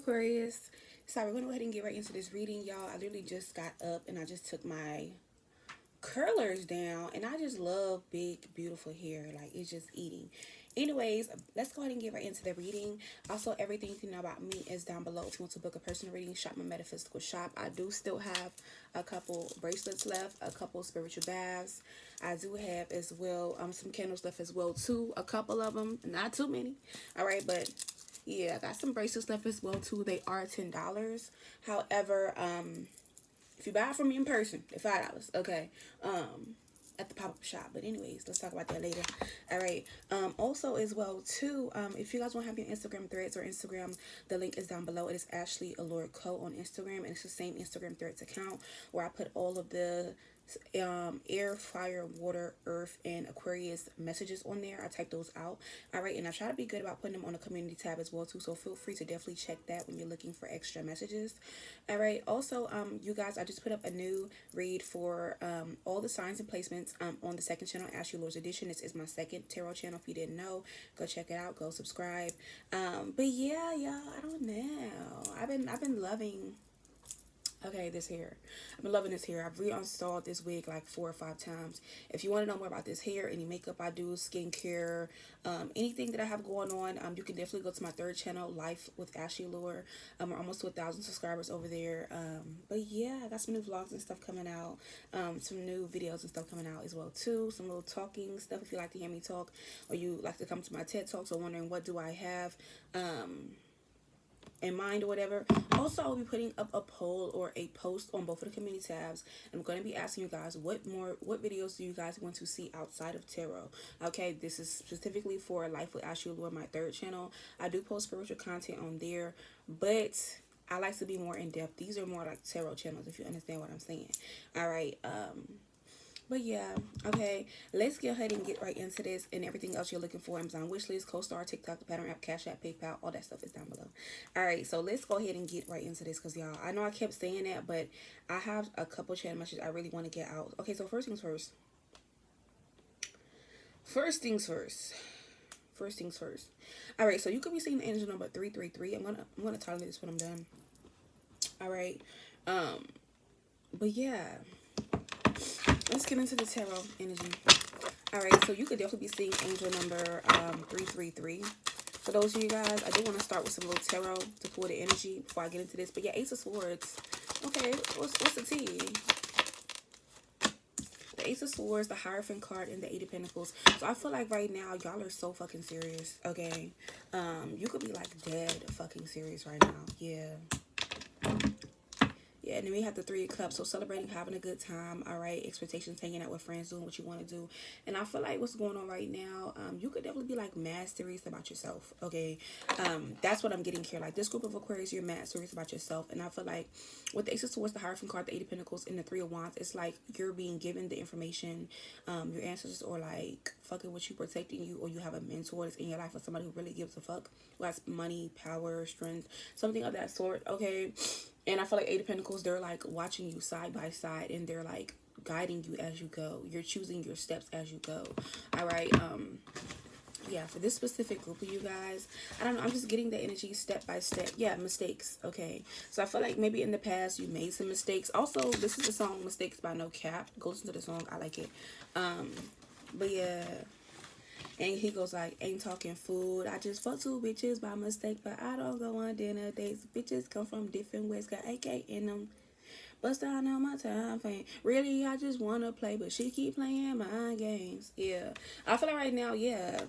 Aquarius. So we're gonna go ahead and get right into this reading, y'all. I literally just got up and I just took my curlers down, and I just love big, beautiful hair. Like, it's just eating. Anyways, let's go ahead and get right into the reading. Also, everything you know about me is down below. If you want to book a personal reading, shop my metaphysical shop. I do still have a couple bracelets left, a couple spiritual baths. I do have as well some candles left as well too. A couple of them, not too many. All right, but yeah, I got some bracelets left as well too. They are $10. However, if you buy it from me in person, they're $5. Okay. At the pop-up shop. But anyways, let's talk about that later. All right. Also as well too, if you guys want to have your Instagram threads or Instagram, the link is down below. It is Ashley Allure Co on Instagram, and it's the same Instagram threads account where I put all of the air, fire, water, earth, and Aquarius messages on there. I type those out. All right, and I try to be good about putting them on the community tab as well too, so feel free to definitely check that when you're looking for extra messages. All right, also you guys, I just put up a new read for all the signs and placements on the second channel, Ashley Lord's Edition. This is my second tarot channel. If you didn't know, go check it out, go subscribe. But yeah, y'all, I don't know, I've been loving this hair. I've been loving this hair. I've reinstalled this wig like 4 or 5 times. If you want to know more about this hair, any makeup I do, skincare, anything that I have going on, you can definitely go to my third channel, Life with Ashley Lure. We're almost to 1,000 subscribers over there. But yeah, I got some new vlogs and stuff coming out. Some new videos and stuff coming out as well too. Some little talking stuff if you like to hear me talk, or you like to come to my TED Talks, or wondering what do I have in mind or whatever. Also, I'll be putting up a poll or a post on both of the community tabs. I'm going to be asking you guys what videos do you guys want to see outside of tarot. Okay, this is specifically for Life with Ashley Lord, my third channel. I do post spiritual content on there, but I like to be more in depth. These are more like tarot channels, if you understand what I'm saying. All right, but yeah, okay, let's go ahead and get right into this, and everything else you're looking for: Amazon wishlist, co-star, TikTok, the pattern app, Cash App, PayPal, all that stuff is down below. All right, so let's go ahead and get right into this, because y'all, I know I kept saying that, but I have a couple chat messages I really want to get out. Okay, so first things first. All right, so you could be seeing the angel number 333. I'm gonna tell you this when I'm done. All right, but yeah, let's get into the tarot energy. All right, so you could definitely be seeing angel number 333. For those of you guys, I do want to start with some little tarot to pull the energy before I get into this. But yeah, Ace of Swords. Okay, what's the tea? The Ace of Swords, the Hierophant card, and the Eight of Pentacles. So I feel like right now, y'all are so fucking serious, okay? You could be like dead fucking serious right now. Yeah. Yeah, and then we have the Three of Cups, so celebrating, having a good time, all right, expectations, hanging out with friends, doing what you want to do. And I feel like what's going on right now, you could definitely be like mad serious about yourself, okay? That's what I'm getting here. Like, this group of Aquarius, you're mad serious about yourself. And I feel like with the Ace of Swords, the Hierophant card, the Eight of Pentacles, and the Three of Wands, it's like you're being given the information, your answers, or like fucking with you, protecting you, or you have a mentor that's in your life, or somebody who really gives a fuck, who has money, power, strength, something of that sort, okay? And I feel like Eight of Pentacles, they're like watching you side by side, and they're like guiding you as you go. You're choosing your steps as you go. All right. Yeah, for this specific group of you guys, I don't know, I'm just getting the energy step by step. Yeah, mistakes. Okay. So I feel like maybe in the past you made some mistakes. Also, this is the song Mistakes by No Cap. Go listen to the song. I like it. But yeah. And he goes like, ain't talking food. I just fuck 2 bitches by mistake, but I don't go on dinner dates. Bitches come from different ways, got AK in them. Bust down on my time frame. Really, I just want to play, but she keep playing mind games. Yeah. I feel like right now, yeah.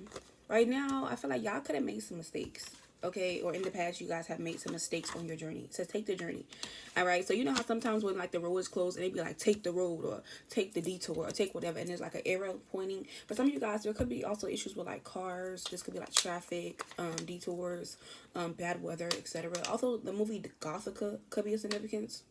Right now, I feel like y'all could have made some mistakes. Okay, or in the past you guys have made some mistakes on your journey. So take the journey. All right, so you know how sometimes when like the road is closed and they be like take the road or take the detour or take whatever, and there's like an arrow pointing. But some of you guys, there could be also issues with like cars. This could be like traffic, detours, bad weather, etc. Also, the movie Gothica could be a significance.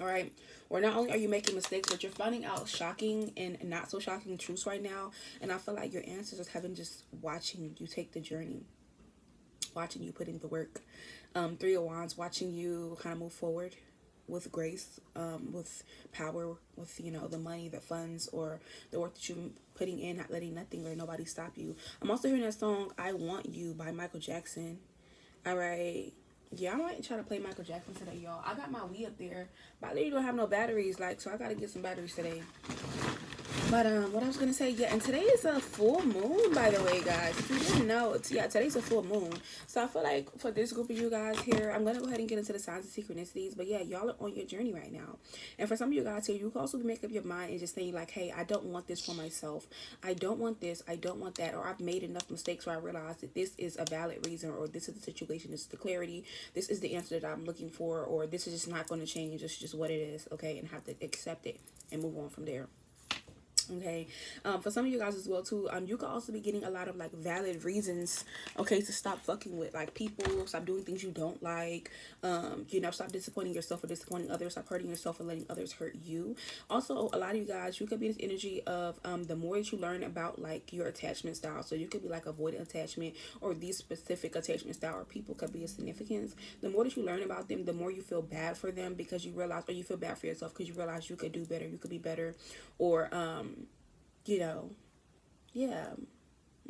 All right, or not only are you making mistakes, but you're finding out shocking and not so shocking truths right now. And I feel like your ancestors have been just watching you take the journey, watching you put in the work. Three of Wands, watching you kind of move forward. with grace, with power, with, you know, the money, the funds, or the work that you're putting in, not letting nothing or nobody stop you. I'm also hearing that song "I Want You" by Michael Jackson. All right. Yeah, I might try to play Michael Jackson today, y'all. I got my Wii up there, but I literally don't have no batteries, like, so I gotta get some batteries today. But what I was gonna say, yeah, and today is a full moon, by the way, guys. If you didn't know, yeah, today's a full moon. So I feel like for this group of you guys here, I'm gonna go ahead and get into the signs and synchronicities. But yeah, y'all are on your journey right now. And for some of you guys here, you can also make up your mind and just saying like, hey, I don't want this for myself. I don't want this. I don't want that. Or I've made enough mistakes where I realize that this is a valid reason, or this is the situation, this is the clarity, this is the answer that I'm looking for, or this is just not going to change. It's just what it is, okay? And have to accept it and move on from there. Okay, for some of you guys as well too, you could also be getting a lot of like valid reasons, okay, to stop fucking with like people, stop doing things you don't like, you know, stop disappointing yourself or disappointing others, stop hurting yourself and letting others hurt you. Also, a lot of you guys, you could be this energy of the more that you learn about like your attachment style, so you could be like avoidant attachment, or these specific attachment style or people could be a significance. The more that you learn about them, the more you feel bad for them, because you realize, or you feel bad for yourself because you realize you could do better, you could be better, or you know, yeah.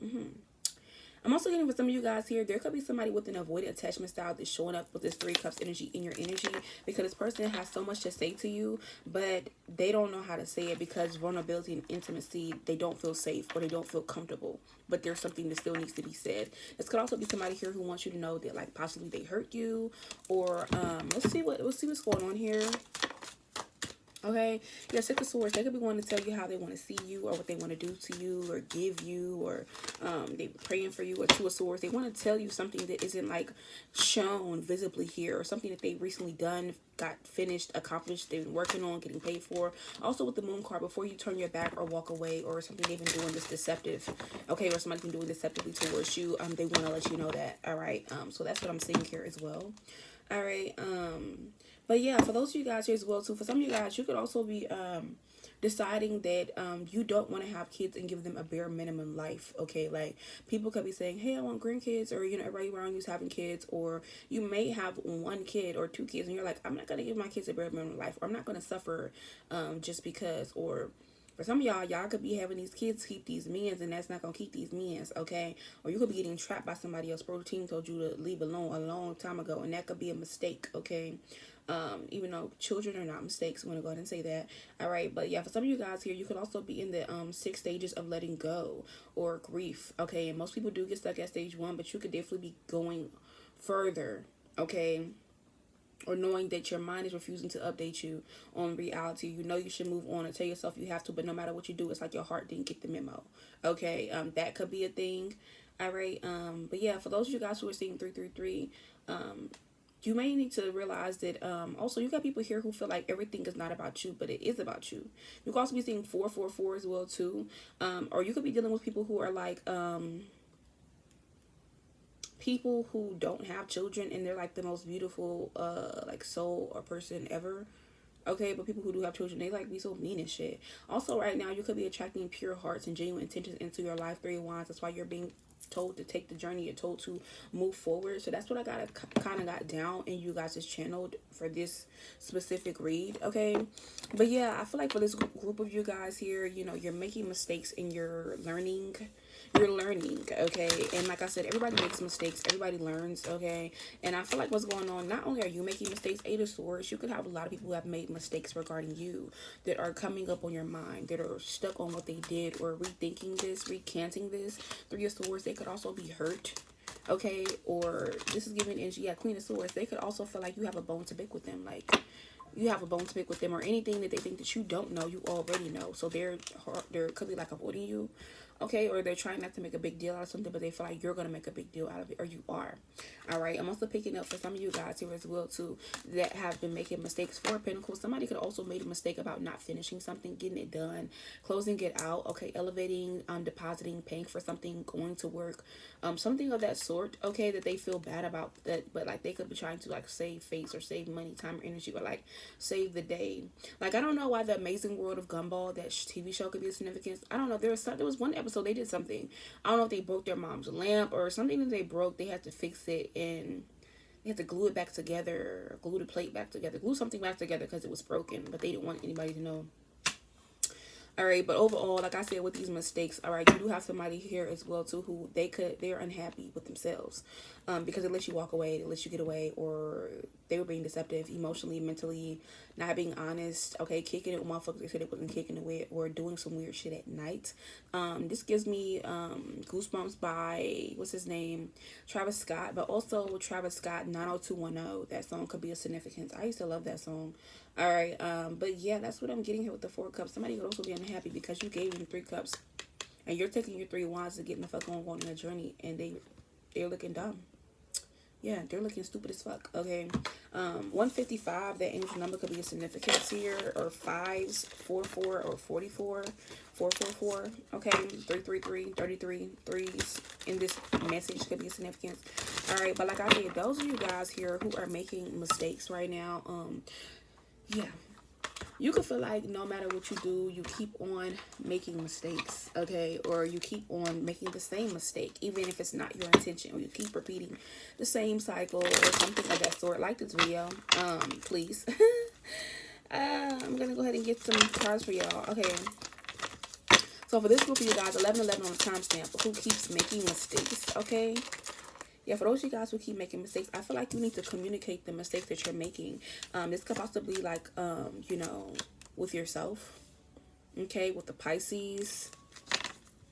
I'm also getting for some of you guys here, there could be somebody with an avoidant attachment style that's showing up with this Three Cups energy in your energy, because this person has so much to say to you, but they don't know how to say it because vulnerability and intimacy, they don't feel safe or they don't feel comfortable, but there's something that still needs to be said. This could also be somebody here who wants you to know that like possibly they hurt you, or let's see what's going on here. Okay, yeah, Six of Swords, they could be wanting to tell you how they want to see you, or what they want to do to you, or give you, or they praying for you. Or Two of Swords, they want to tell you something that isn't like shown visibly here, or something that they recently done, got finished, accomplished, they've been working on, getting paid for. Also with the Moon card, before you turn your back or walk away, or something they've been doing that's deceptive, okay, or somebody's been doing deceptively towards you, they want to let you know that. All right, so that's what I'm seeing here as well. All right, but yeah, for those of you guys here as well too, for some of you guys, you could also be deciding that you don't want to have kids and give them a bare minimum life. Okay, like people could be saying, hey, I want grandkids, or you know, everybody around you's having kids, or you may have one kid or two kids and you're like, I'm not gonna give my kids a bare minimum life, or I'm not gonna suffer just because. Or for some of y'all could be having these kids keep these men, and that's not gonna keep these men, okay? Or you could be getting trapped by somebody else. Protein told you to leave alone a long time ago, and that could be a mistake, okay? Even though children are not mistakes, I'm gonna go ahead and say that. All right, but yeah, for some of you guys here, you could also be in the 6 stages of letting go or grief, okay? And most people do get stuck at stage 1, but you could definitely be going further, okay? Or knowing that your mind is refusing to update you on reality. You know you should move on and tell yourself you have to, but no matter what you do, it's like your heart didn't get the memo, okay? That could be a thing. All right, but yeah, for those of you guys who are seeing 333, you may need to realize that also you got people here who feel like everything is not about you, but it is about you. You can also be seeing 444 as well too, or you could be dealing with people who are like people who don't have children, and they're like the most beautiful like soul or person ever, okay? But people who do have children, they like be so mean and shit. Also right now, you could be attracting pure hearts and genuine intentions into your life. 3 of Wands, that's why you're being told to take the journey, you're told to move forward. So that's what I kind of got down in you guys' channeled for this specific read, okay? But yeah, I feel like for this group of you guys here, you know, you're making mistakes and you're learning, okay? And like I said, everybody makes mistakes, everybody learns, okay? And I feel like what's going on, not only are you making mistakes, 8 of Swords, you could have a lot of people who have made mistakes regarding you that are coming up on your mind, that are stuck on what they did, or rethinking this, recanting this. 3 of Swords, they could also be hurt, okay? Or this is giving energy, yeah, Queen of Swords, they could also feel like you have a bone to pick with them, like you have a bone to pick with them, or anything that they think that you don't know, you already know. So there could be like avoiding you, okay? Or they're trying not to make a big deal out of something, but they feel like you're going to make a big deal out of it, or you are. All right, I'm also picking up for some of you guys here as well too that have been making mistakes. 4 of Pentacles, somebody could also made a mistake about not finishing something, getting it done, closing it out, okay? Elevating, depositing, paying for something, going to work, something of that sort, okay? That they feel bad about that, but like they could be trying to like save face or save money, time, or energy, or like save the day. Like I don't know why the Amazing World of Gumball, that TV show, could be a significance. I don't know. There was one episode they did something. I don't know if they broke their mom's lamp or something that they broke. They had to fix it, and They had to glue it back together, glue the plate back together, glue something back together because it was broken, but they didn't want anybody to know. All right, but overall, like I said, with these mistakes, all right, you do have somebody here as well too who they're unhappy with themselves, because it lets you walk away, it lets you get away, or they were being deceptive emotionally, mentally, not being honest. Okay, kicking it with motherfuckers they said it wasn't kicking it with, or doing some weird shit at night. This gives me goosebumps by what's his name, Travis Scott, but also Travis Scott 90210. That song could be a significance. I used to love that song. All right, but yeah, that's what I'm getting here with the 4 cups. Somebody could also be unhappy because you gave them 3 cups, and you're taking your 3 wands to get the fuck on going on a journey, and they're looking dumb. Yeah, they're looking stupid as fuck. Okay, 155. That angel number could be a significance here, or fives, 44, or 44, 444. Okay, 333, 33, threes in this message could be a significance. All right, but like I said, those of you guys here who are making mistakes right now, yeah, you could feel like no matter what you do, you keep on making mistakes, okay? Or you keep on making the same mistake, even if it's not your intention, or you keep repeating the same cycle or something of that sort. Like this video, please. I'm gonna go ahead and get some cards for y'all. Okay. So for this group of you guys, 1111 on the timestamp. Who keeps making mistakes, okay? Yeah, for those of you guys who keep making mistakes, I feel like you need to communicate the mistakes that you're making. This could possibly like, you know, with yourself, okay, with the Pisces,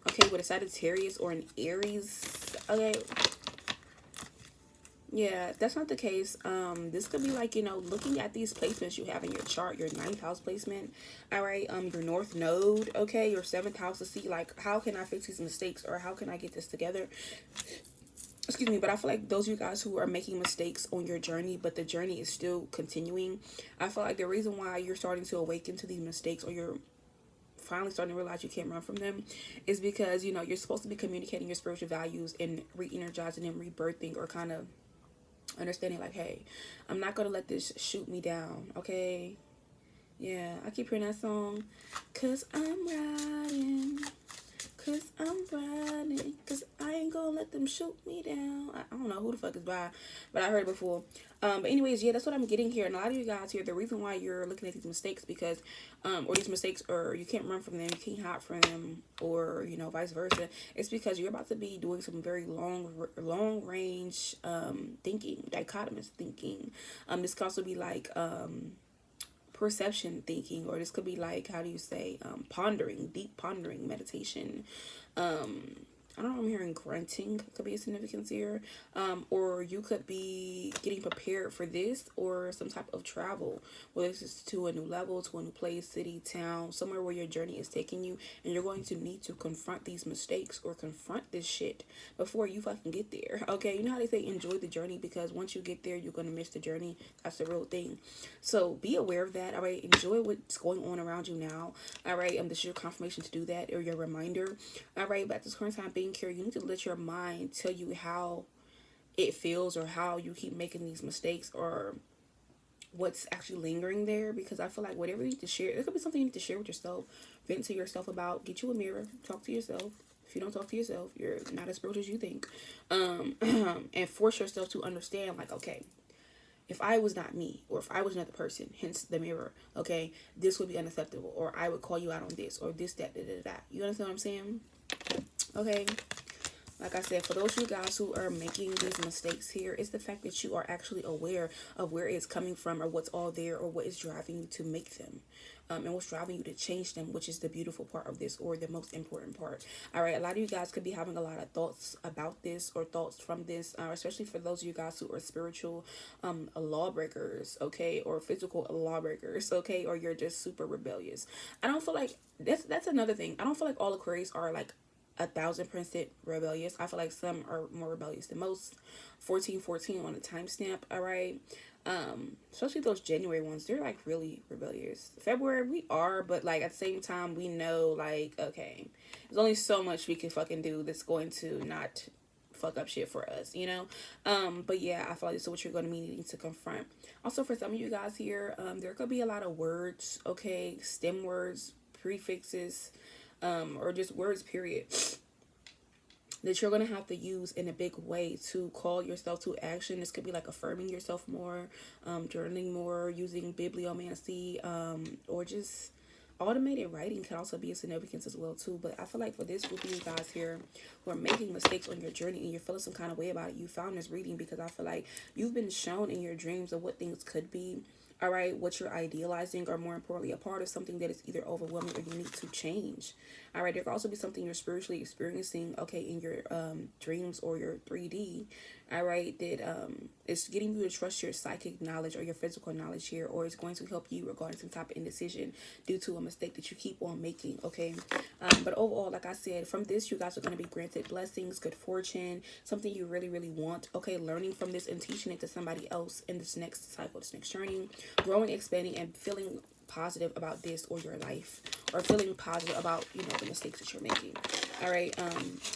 okay, with a Sagittarius or an Aries, okay. Yeah, if that's not the case, this could be like, you know, looking at these placements you have in your chart, your 9th house placement, all right, your North Node, okay, your 7th house, to see like, how can I fix these mistakes, or how can I get this together? Excuse me, but I feel like those of you guys who are making mistakes on your journey, but the journey is still continuing, I feel like the reason why you're starting to awaken to these mistakes, or you're finally starting to realize you can't run from them, is because, you know, you're supposed to be communicating your spiritual values and re-energizing and rebirthing, or kind of understanding like, hey, I'm not going to let this shoot me down, okay? Yeah, I keep hearing that song, cause I'm riding, cause I'm riding, cause I ain't gonna let them shoot me down. I don't know who the fuck is by, but I heard it before. But anyways, yeah, that's what I'm getting here. And a lot of you guys here, the reason why you're looking at these mistakes, because, or these mistakes, or you can't run from them, you can't hide from them, or, you know, vice versa, it's because you're about to be doing some very long range, thinking, dichotomous thinking. This could also be like, perception thinking, or this could be like, how do you say, pondering, deep pondering, meditation. I don't know, I'm hearing grunting could be a significance here. Or you could be getting prepared for this, or some type of travel, whether this is to a new level, to a new place, city, town, somewhere where your journey is taking you, and you're going to need to confront these mistakes, or confront this shit before you fucking get there. Okay, you know how they say enjoy the journey, because once you get there, you're gonna miss the journey. That's the real thing. So be aware of that. All right, enjoy what's going on around you now. All right, this is your confirmation to do that, or your reminder. All right, but at this current time, being here, you need to let your mind tell you how it feels, or how you keep making these mistakes, or what's actually lingering there. Because I feel like whatever you need to share, it could be something you need to share with yourself, vent to yourself about, get you a mirror, talk to yourself. If you don't talk to yourself, you're not as spiritual as you think. And force yourself to understand, like, okay, if I was not me, or if I was another person, hence the mirror, okay, this would be unacceptable, or I would call you out on this, or this, that, da, da, da. You understand what I'm saying? Okay. Like I said, for those of you guys who are making these mistakes here, it's the fact that you are actually aware of where it's coming from, or what's all there, or what is driving you to make them. And what's driving you to change them, which is the beautiful part of this, or the most important part. All right, a lot of you guys could be having a lot of thoughts about this, or thoughts from this, especially for those of you guys who are spiritual lawbreakers, okay, or physical lawbreakers, okay, or you're just super rebellious. I don't feel like that's another thing. I don't feel like all Aquarius are like 1,000% rebellious. I feel like some are more rebellious than most. 1414 on the timestamp. All right. Especially those January ones, they're like really rebellious. February we are, but like at the same time we know, like, okay, there's only so much we can fucking do that's going to not fuck up shit for us, you know. But yeah, I feel like this is what you're going to be needing to confront. Also, for some of you guys here, there could be a lot of words, okay, stem words, prefixes, or just words, period, that you're going to have to use in a big way to call yourself to action. This could be like affirming yourself more, journaling more, using bibliomancy, or just automated writing can also be a significance as well too. But I feel like for this group of you guys here who are making mistakes on your journey and you're feeling some kind of way about it, you found this reading because I feel like you've been shown in your dreams of what things could be. All right, what you're idealizing, or more importantly, a part of something that is either overwhelming or you need to change. All right, there could also be something you're spiritually experiencing, okay, in your dreams or your 3D. All right, that it's getting you to trust your psychic knowledge or your physical knowledge here, or it's going to help you regarding some type of indecision due to a mistake that you keep on making, okay? But overall, like I said, from this, you guys are going to be granted blessings, good fortune, something you really, really want, okay? Learning from this and teaching it to somebody else in this next cycle, this next journey, growing, expanding, and feeling positive about this or your life, or feeling positive about, you know, the mistakes that you're making. All right,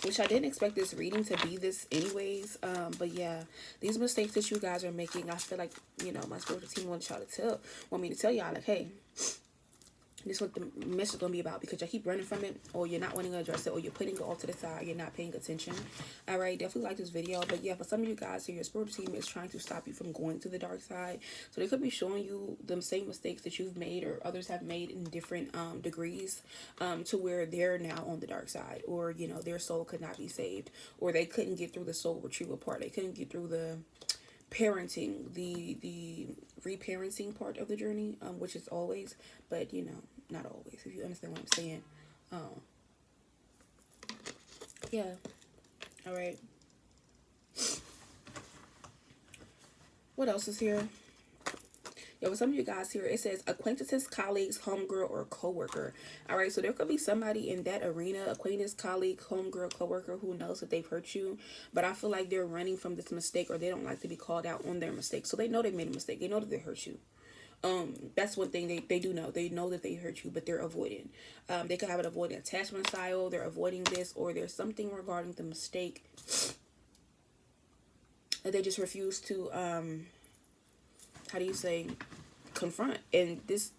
which I didn't expect this reading to be this anyways, but yeah, these mistakes that you guys are making, I feel like, you know, my spiritual team want me to tell y'all, like, hey, this is what the message is going to be about, because you keep running from it, or you're not wanting to address it, or you're putting it all to the side, you're not paying attention. All right, definitely like this video. But yeah, for some of you guys here, your spiritual team is trying to stop you from going to the dark side. So they could be showing you the same mistakes that you've made or others have made in different degrees, to where they're now on the dark side, or, you know, their soul could not be saved, or they couldn't get through the soul retrieval part. They couldn't get through the parenting, the reparenting part of the journey, which is always, but, you know, not always, if you understand what I'm saying. Yeah. All right. What else is here? Yeah, with some of you guys here, it says acquaintances, colleagues, homegirl, or coworker. All right, so there could be somebody in that arena, acquaintance, colleague, homegirl, coworker, who knows that they've hurt you, but I feel like they're running from this mistake, or they don't like to be called out on their mistake. So they know they made a mistake. They know that they hurt you. That's one thing they do know. They know that they hurt you, but they're avoiding. They could have an avoidant attachment style. They're avoiding this, or there's something regarding the mistake that they just refuse to, how do you say, confront. And this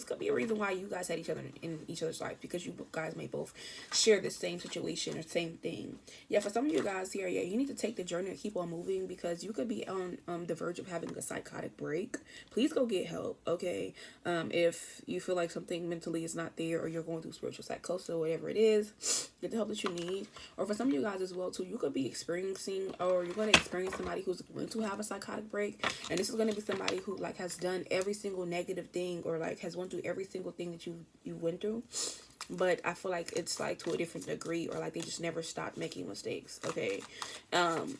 could be a reason why you guys had each other in each other's life, because you guys may both share the same situation or same thing. Yeah, for some of you guys here, yeah, you need to take the journey and keep on moving, because you could be on the verge of having a psychotic break. Please go get help, okay? If you feel like something mentally is not there, or you're going through spiritual psychosis or whatever it is, get the help that you need. Or for some of you guys as well too, you could be experiencing, or you're going to experience somebody who's going to have a psychotic break, and this is going to be somebody who like has done every single negative thing, or like has went through every single thing that you went through, but I feel like it's like to a different degree, or like they just never stopped making mistakes, okay?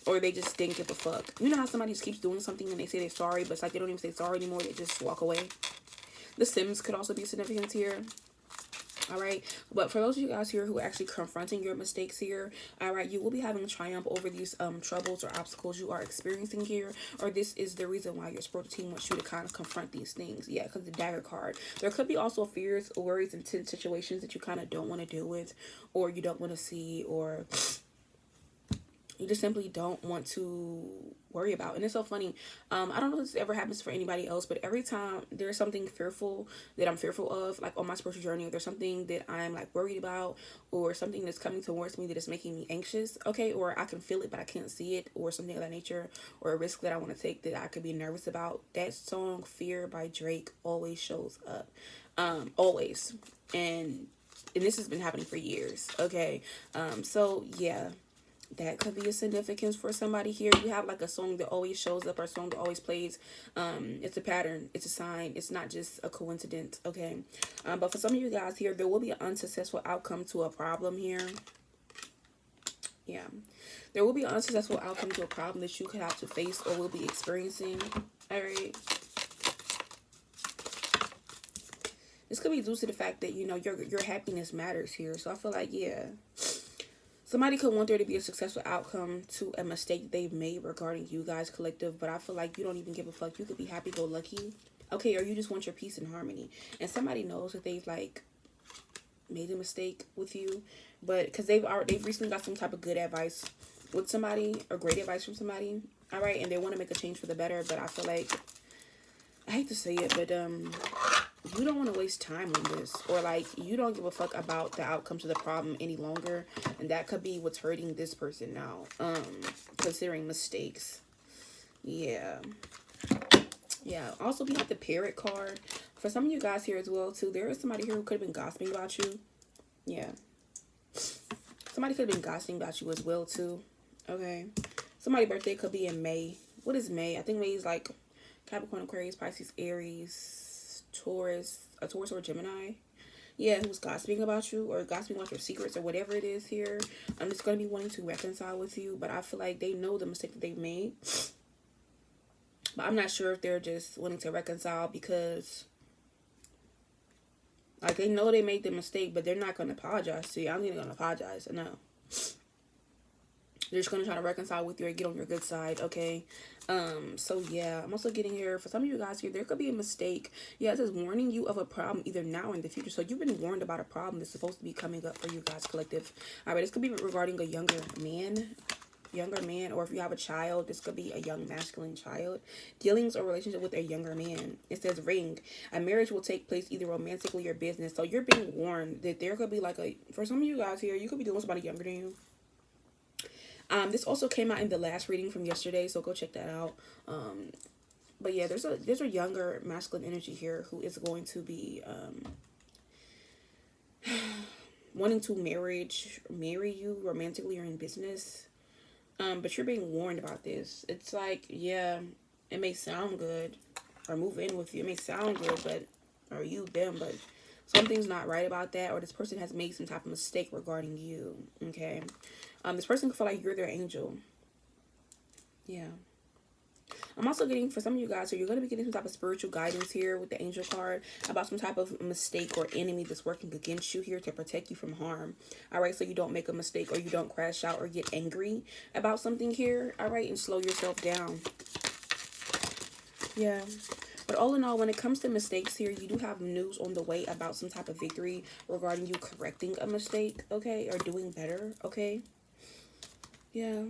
Or they just didn't give a fuck. You know how somebody just keeps doing something and they say they're sorry, but it's like they don't even say sorry anymore, they just walk away. The Sims could also be significant here. All right, but for those of you guys here who are actually confronting your mistakes here, all right, you will be having triumph over these troubles or obstacles you are experiencing here, or this is the reason why your spiritual team wants you to kind of confront these things. Yeah, because the Dagger card. There could be also fears, worries, and tense situations that you kind of don't want to deal with, or you don't want to see, or you just simply don't want to worry about. And it's so funny. I don't know if this ever happens for anybody else, but every time there's something fearful that I'm fearful of, like on my spiritual journey, or there's something that I'm like worried about, or something that's coming towards me that is making me anxious, okay, or I can feel it but I can't see it, or something of that nature, or a risk that I want to take that I could be nervous about, that song Fear by Drake always shows up. Always. And this has been happening for years, okay? So yeah, that could be a significance for somebody here. You have like a song that always shows up, or a song that always plays. It's a pattern, it's a sign, it's not just a coincidence, okay? But for some of you guys here, there will be an unsuccessful outcome to a problem here. Yeah, there will be an unsuccessful outcome to a problem that you could have to face or will be experiencing. All right, this could be due to the fact that, you know, your happiness matters here. So I feel like, yeah, somebody could want there to be a successful outcome to a mistake they've made regarding you guys collective, but I feel like you don't even give a fuck. You could be happy-go-lucky, okay, or you just want your peace and harmony. And somebody knows that they've, like, made a mistake with you, but because they've recently got some type of good advice with somebody, or great advice from somebody, all right, and they want to make a change for the better, but I feel like, I hate to say it, but you don't want to waste time on this, or like you don't give a fuck about the outcome to the problem any longer, and that could be what's hurting this person now, considering mistakes. Yeah. Also, we have the Parrot card for some of you guys here as well too. There is somebody here who could have been gossiping about you. Yeah, somebody could have been gossiping about you as well too. Okay, somebody's birthday could be in May. What is May? I think May is like Capricorn, Aquarius, Pisces, Aries, a Taurus or Gemini. Yeah, who's gossiping about you or gossiping about your secrets or whatever it is here. I'm just going to be wanting to reconcile with you, but I feel like they know the mistake that they've made. But I'm not sure if they're just wanting to reconcile because, like, they know they made the mistake, but they're not going to apologize to you. I'm not even going to apologize. No. They're just going to try to reconcile with you or get on your good side, okay? So, yeah. I'm also getting here, for some of you guys here, there could be a mistake. Yeah, it says warning you of a problem either now or in the future. So, you've been warned about a problem that's supposed to be coming up for you guys, collective. All right, this could be regarding a younger man, or if you have a child, this could be a young masculine child. Dealings or relationship with a younger man. It says ring. A marriage will take place either romantically or business. So, you're being warned that there could be like for some of you guys here, you could be dealing with somebody younger than you. This also came out in the last reading from yesterday, so go check that out. But yeah, there's a younger masculine energy here who is going to be wanting to marry you romantically or in business. But you're being warned about this. It's like, yeah, it may sound good, or move in with you. It may sound good, or you, them, but something's not right about that, or this person has made some type of mistake regarding you, okay? This person could feel like you're their angel. Yeah. I'm also getting, for some of you guys, so you're going to be getting some type of spiritual guidance here with the angel card about some type of mistake or enemy that's working against you here to protect you from harm. All right, so you don't make a mistake or you don't crash out or get angry about something here. All right, and slow yourself down. Yeah. But all in all, when it comes to mistakes here, you do have news on the way about some type of victory regarding you correcting a mistake, okay, or doing better, okay? Yeah.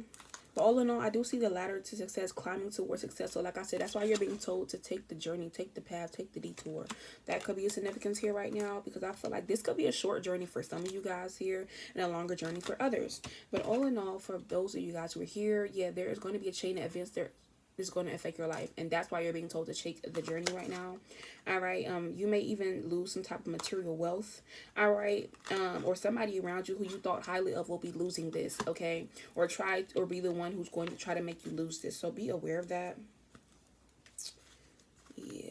But all in all, I do see the ladder to success, climbing towards success. So like I said, that's why you're being told to take the journey, take the path, take the detour. That could be a significance here right now, because I feel like this could be a short journey for some of you guys here and a longer journey for others. But all in all, for those of you guys who are here, yeah, there is going to be a chain of events there is going to affect your life, and that's why you're being told to take the journey right now. All right, you may even lose some type of material wealth. All right, or somebody around you who you thought highly of will be losing this, okay, or be the one who's going to try to make you lose this. So be aware of that. Yeah.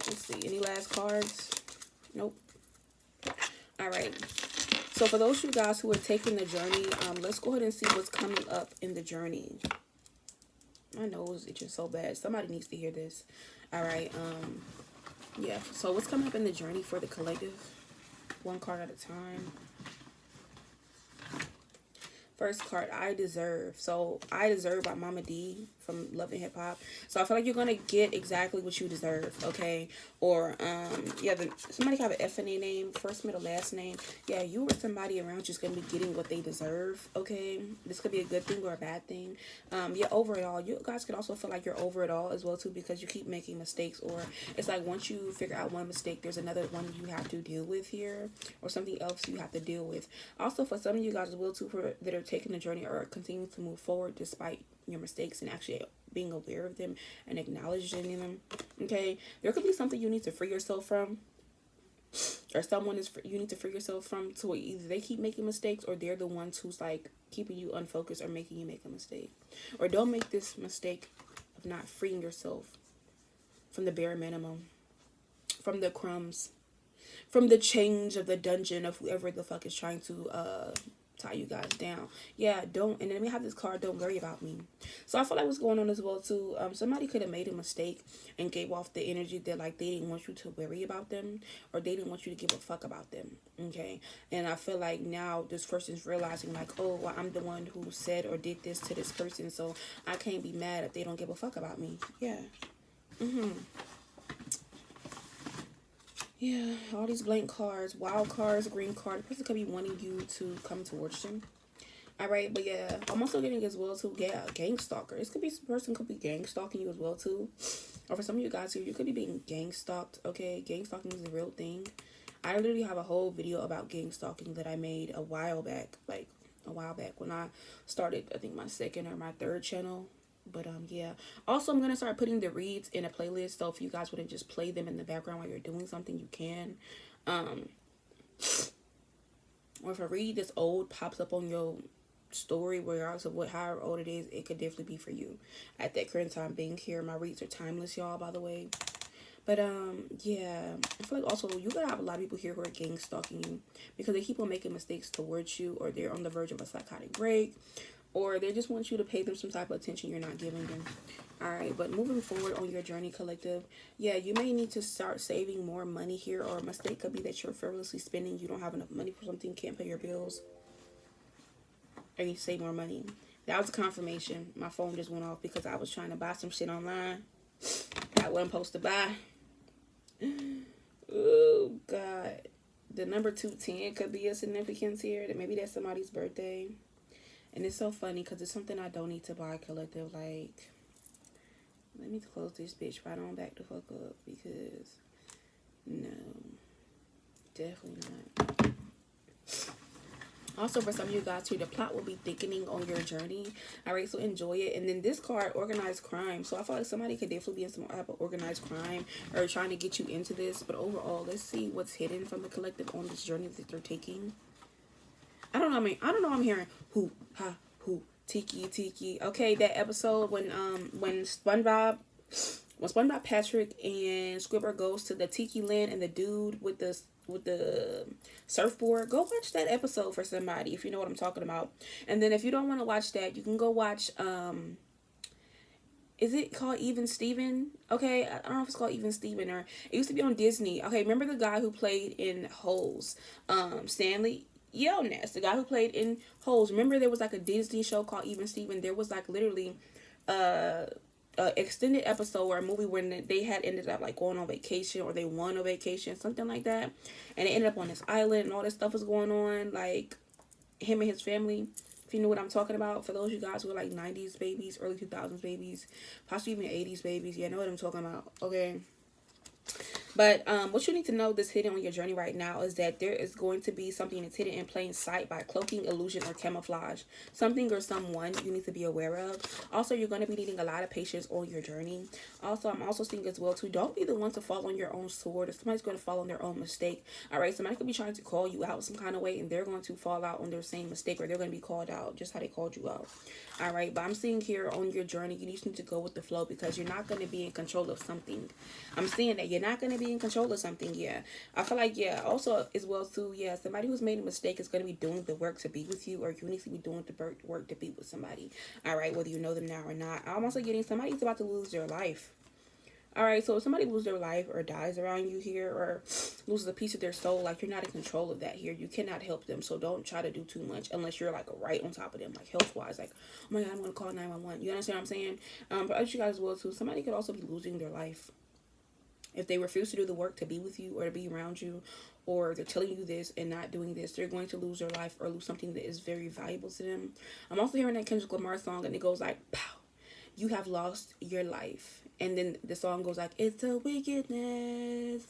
Let's see, any last cards? Nope. All right. So for those of you guys who are taking the journey, let's go ahead and see what's coming up in the journey. My nose is itching so bad. Somebody needs to hear this. All right. Yeah. So what's coming up in the journey for the collective? One card at a time. First card, I Deserve. So I Deserve by Mama D from Love and Hip Hop. So I feel like you're gonna get exactly what you deserve, okay? Or yeah, somebody have an F in their name, first, middle, last name. Yeah, you or somebody around you is gonna be getting what they deserve, okay? This could be a good thing or a bad thing. Yeah, over it all. You guys could also feel like you're over it all as well too, because you keep making mistakes, or it's like once you figure out one mistake, there's another one you have to deal with here, or something else you have to deal with. Also, for some of you guys as well too, that are taking the journey or continuing to move forward despite your mistakes and actually being aware of them and acknowledging them, okay? There could be something you need to free yourself from, or someone you need to free yourself from, to either they keep making mistakes or they're the ones who's like keeping you unfocused or making you make a mistake. Or don't make this mistake of not freeing yourself from the bare minimum, from the crumbs, from the change of the dungeon of whoever the fuck is trying to tie you guys down. Yeah, don't. And then we have this card, Don't Worry About Me. So I feel like what's going on as well too, somebody could have made a mistake and gave off the energy that like they didn't want you to worry about them, or they didn't want you to give a fuck about them, okay? And I feel like now this person's realizing like, oh, well, I'm the one who said or did this to this person, so I can't be mad if they don't give a fuck about me. Yeah. Yeah, all these blank cards, wild cards, green card. The person could be wanting you to come towards them. All right, but yeah, I'm also getting as well too. Yeah, gang stalker. This could be some person could be gang stalking you as well too, or for some of you guys here, you could be being gang stalked. Okay, gang stalking is a real thing. I literally have a whole video about gang stalking that I made a while back, like a while back when I started. I think my second or my third channel. But yeah. Also, I'm gonna start putting the reads in a playlist. So if you guys wouldn't just play them in the background while you're doing something, you can. Or if a read that's old pops up on your story, regardless of however old it is, it could definitely be for you at that current time being here. My reads are timeless, y'all, by the way. But yeah, I feel like also you gotta have a lot of people here who are gang stalking you because they keep on making mistakes towards you, or they're on the verge of a psychotic break, or they just want you to pay them some type of attention you're not giving them. All right, but moving forward on your journey, collective, yeah, you may need to start saving more money here, or a mistake could be that you're frivolously spending. You don't have enough money for something, can't pay your bills, or you save more money. That was a confirmation. My phone just went off because I was trying to buy some shit online that I wasn't supposed to buy. Oh God, the number 210 could be a significance here. That maybe that's somebody's birthday, and it's so funny because it's something I don't need to buy, collective. Like, let me close this bitch right on back the fuck up because no, definitely not. Also, for some of you guys here, the plot will be thickening on your journey. All right, so enjoy it. And then this card, organized crime. So I feel like somebody could definitely be in some type of organized crime or trying to get you into this. But overall, let's see what's hidden from the collective on this journey that they're taking. I don't know. I don't know. I'm hearing who, ha, who, tiki, tiki. Okay, that episode when SpongeBob, Patrick, and Squidward goes to the tiki land, and the dude with the surfboard, go watch that episode for somebody if you know what I'm talking about. And then if you don't want to watch that, you can go watch is it called Even Steven? Okay, I don't know if it's called Even Steven, or it used to be on Disney. Okay, remember the guy who played in Holes, Stanley Yelnats, the guy who played in Holes. Remember there was like a Disney show called Even Steven. There was like literally extended episode or a movie when they had ended up like going on vacation, or they won a vacation, something like that, and they ended up on this island and all this stuff was going on, like him and his family. If you know what I'm talking about, for those of you guys who are like 90s babies, early 2000s babies, possibly even 80s babies, yeah, I know what I'm talking about. Okay. But what you need to know that's hidden on your journey right now is that there is going to be something that's hidden in plain sight by cloaking, illusion, or camouflage. Something or someone you need to be aware of. Also, you're going to be needing a lot of patience on your journey. Also, I'm also seeing as well too, don't be the one to fall on your own sword. If somebody's going to fall on their own mistake, all right, somebody could be trying to call you out some kind of way, and they're going to fall out on their same mistake, or they're going to be called out just how they called you out. All right, but I'm seeing here on your journey, you just need to go with the flow because you're not going to be in control of something. I'm seeing that you're not going to be in control of something. Yeah, I feel like, yeah, also as well too, yeah, somebody who's made a mistake is going to be doing the work to be with you, or you need to be doing the work to be with somebody. All right, whether you know them now or not. I'm also getting somebody's about to lose their life. All right, so if somebody loses their life or dies around you here, or loses a piece of their soul, like, you're not in control of that here. You cannot help them, so don't try to do too much unless you're like right on top of them, like health wise, like, oh my God, I'm gonna call 911. You understand what I'm saying? But as you guys as well too, somebody could also be losing their life if they refuse to do the work to be with you or to be around you, or they're telling you this and not doing this. They're going to lose their life or lose something that is very valuable to them. I'm also hearing that Kendrick Lamar song, and it goes like, pow, you have lost your life. And then the song goes like, it's a wickedness,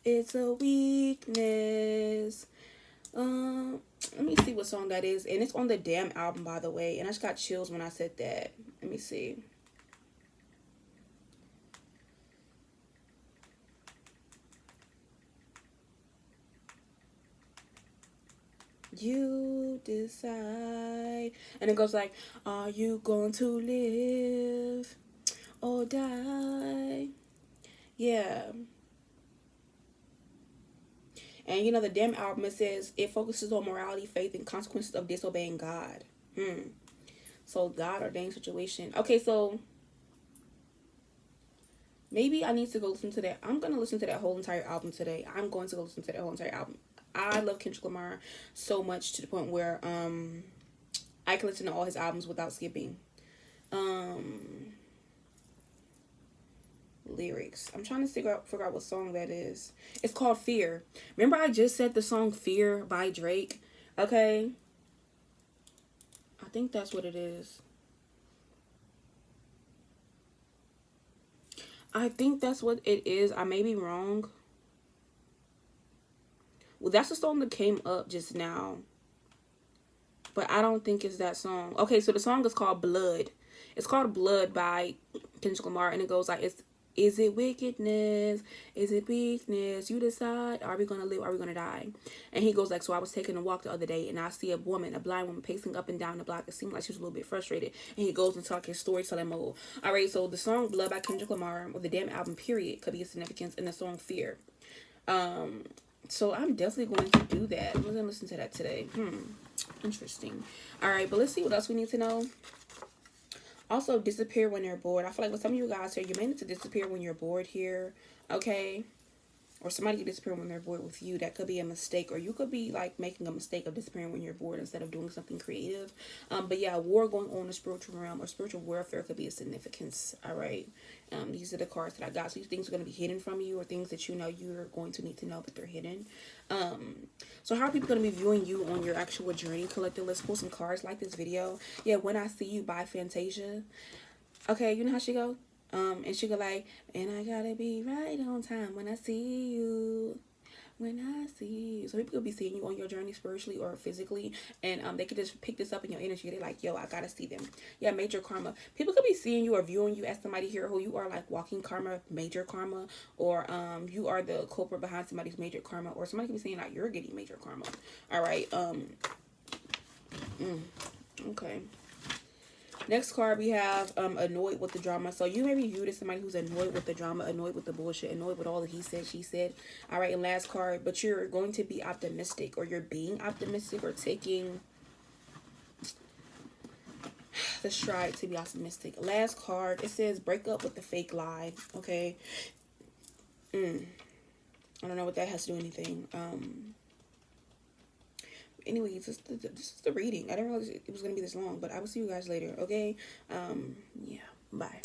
it's a weakness. Let me see what song that is. And it's on the Damn album, by the way. And I just got chills when I said that. Let me see. You decide. And it goes like, are you going to live or die? Yeah. And you know, the Damn album, it says it focuses on morality, faith, and consequences of disobeying God. So God ordained situation. Okay, so maybe I need to go listen to that. I'm going to listen to that whole entire album today. I'm going to go listen to that whole entire album. I love Kendrick Lamar so much to the point where I can listen to all his albums without skipping. Lyrics. I'm trying to figure out what song that is. It's called Fear. Remember I just said the song Fear by Drake? Okay. think that's what it is. I think that's what it is. I may be wrong. Well, that's the song that came up just now. But I don't think it's that song. Okay, so the song is called Blood. It's called Blood by Kendrick Lamar. And it goes like, is it wickedness? Is it weakness? You decide. Are we going to live? Are we going to die? And he goes like, so I was taking a walk the other day and I see a woman, a blind woman, pacing up and down the block. It seemed like she was a little bit frustrated. And he goes into like his storytelling mode. All right, so the song Blood by Kendrick Lamar, or the damn album period, could be a significance, in the song Fear. So I'm definitely going to do that. I'm going to listen to that today. Interesting. All right, but let's see what else we need to know. Also, disappear when you're bored. I feel like with some of you guys here, you may need to disappear when you're bored here, okay? Or somebody can disappear when they're bored with you. That could be a mistake. Or you could be, like, making a mistake of disappearing when you're bored instead of doing something creative. But, yeah, war going on in the spiritual realm or spiritual warfare could be a significance, all right? These are the cards that I got. So these things are going to be hidden from you, or things that you know you're going to need to know, but they're hidden. So how are people going to be viewing you on your actual journey, collective? Let's pull some cards like this video. Yeah, When I See You by Fantasia. Okay, you know how she go? And she go like, and I gotta be right on time when I see you. When I see you. So people could be seeing you on your journey spiritually or physically, and they could just pick this up in your energy. They're like, yo, I gotta see them. Yeah, major karma. People could be seeing you or viewing you as somebody here who you are like walking karma, major karma, or you are the culprit behind somebody's major karma, or somebody could be saying like you're getting major karma. All right. Okay. Next card we have annoyed with the drama. So you may be viewed as somebody who's annoyed with the drama, annoyed with the bullshit, annoyed with all the he said, she said. All right, and last card, but you're going to be optimistic, or you're being optimistic, or taking the stride to be optimistic. Last card, it says break up with the fake lie. Okay. I don't know what that has to do with anything. Anyways, this is the reading. I didn't realize it was going to be this long, but I will see you guys later, okay? Yeah, bye.